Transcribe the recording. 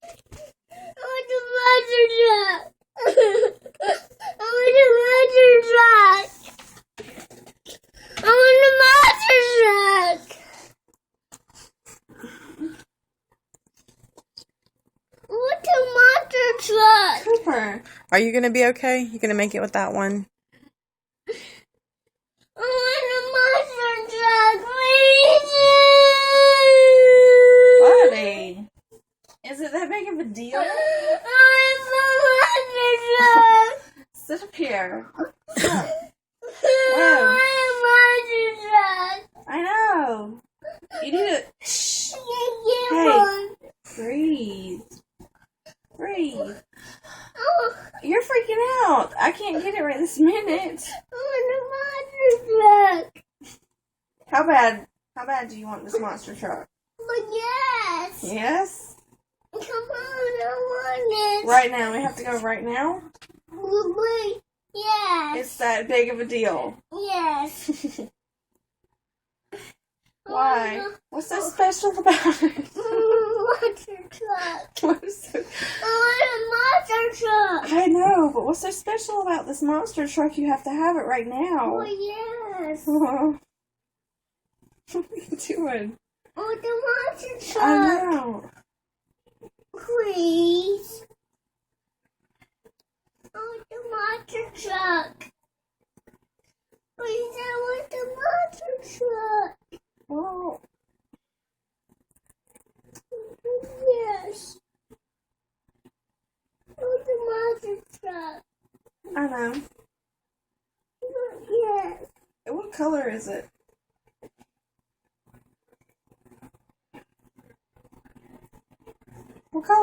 I want the monster truck. I want the monster truck. I want the monster truck. I want the monster truck. Cooper, are you gonna be okay? You gonna make it with that one? I want the monster truck, please. Buddy, is it that big of a deal? I want the monster truck. Sit up here. I want the monster truck. I know. You need to I can't get Hey. one. breathe. Breathe. Oh, You're freaking out. I can't get it right this minute. I want the monster truck. How bad do you want this monster truck? But yes. Yes? Come on, I want it. Right now. We have to go right now? Wait. Yes. It's that big of a deal. Yes. Why? What's so special about it? Monster truck. What's so... I want a monster truck. I know, but what's so special about this monster truck? You have to have it right now. Oh, yes. What are you doing? I want the monster truck. I know. Please. I want the monster truck. Please, I want the monster truck. Well, Yes. I want the monster truck. I know. Yes. What color is it? What color?